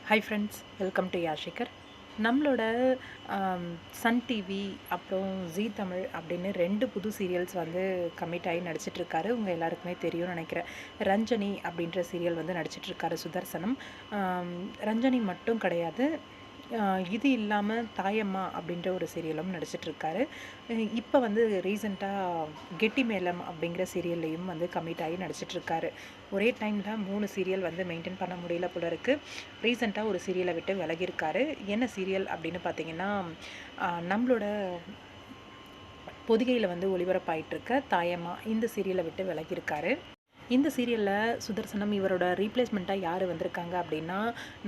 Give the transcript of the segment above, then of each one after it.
Hi friends, welcome to யாஷிகர். நம்மளோட Sun TV அப்புறம் ஜீ தமிழ் அப்படின்னு 2 புது சீரியல்ஸ் வந்து கமிட் ஆகி நடிச்சிட்ருக்காரு. உங்கள் எல்லாருக்குமே தெரியும்னு நினைக்கிறேன். ரஞ்சனி அப்படின்ற சீரியல் வந்து நடிச்சிட்ருக்காரு சுதர்சனம். ரஞ்சனி மட்டும் கிடையாது, இது இல்லாமல் தாயம்மா அப்படின்ற ஒரு சீரியலும் நடிச்சிட்ருக்காரு. இப்போ வந்து ரீசெண்டாக கெட்டி மேளம் அப்படிங்கிற சீரியல்லையும் வந்து கமிட் ஆகி நடிச்சிட்ருக்காரு. ஒரே டைமில் 3 சீரியல் வந்து மெயின்டைன் பண்ண முடியல போல இருக்குது. ரீசெண்டாக ஒரு சீரியலை விட்டு விலகியிருக்காரு. என்ன சீரியல் அப்படின்னு பார்த்தீங்கன்னா, நம்மளோட பொதிகையில் வந்து ஒளிபரப்பாயிட்டிருக்க தாயம்மா இந்த சீரியலை விட்டு விலகியிருக்காரு. இந்த சீரியலில் சுதர்சனம் இவரோட ரீப்ளேஸ்மெண்ட்டாக யார் வந்திருக்காங்க அப்படின்னா,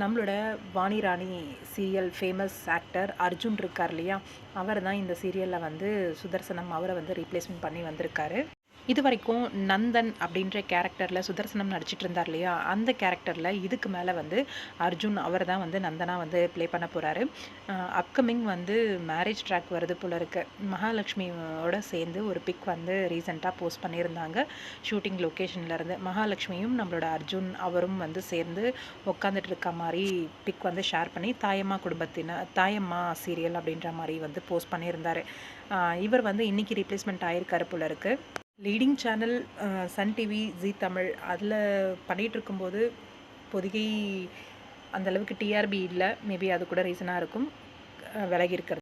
நம்மளோட Vani Rani serial famous actor Arjun இருக்கார் இல்லையா, அவர் தான் இந்த சீரியலில் வந்து சுதர்சனம் அவரை வந்து ரீப்ளேஸ்மெண்ட் பண்ணி வந்திருக்காரு. இது வரைக்கும் நந்தன் அப்படின்ற கேரக்டரில் சுதர்சனம் நடிச்சிட்டு இருந்தார் இல்லையா, அந்த கேரக்டரில் இதுக்கு மேலே வந்து அர்ஜுன் அவர் தான் வந்து நந்தனா வந்து ப்ளே பண்ண போகிறாரு. அப்கமிங் வந்து மேரேஜ் ட்ராக் வருது போல இருக்கு. மகாலட்சுமியோட சேர்ந்து ஒரு பிக் வந்து ரீசெண்டாக போஸ்ட் பண்ணியிருந்தாங்க ஷூட்டிங் லொக்கேஷன்லேருந்து. மகாலட்சுமியும் நம்மளோட அர்ஜுன் அவரும் வந்து சேர்ந்து உட்காந்துட்டு இருக்க மாதிரி பிக் வந்து ஷேர் பண்ணி தாயம்மா சீரியல் அப்படின்ற மாதிரி வந்து போஸ்ட் பண்ணியிருந்தார். இவர் வந்து இன்றைக்கி ரீப்ளேஸ்மெண்ட் ஆகியிருக்காரு போல இருக்குது. லீடிங் சேனல் சன் டிவி, ஜீ தமிழ் அதில் பண்ணிகிட்ருக்கும்போது பொதிகை அந்தளவுக்கு டிஆர்பி இல்லை. மேபி அது கூட ரீசனாக இருக்கும் விலகி இருக்கிறது.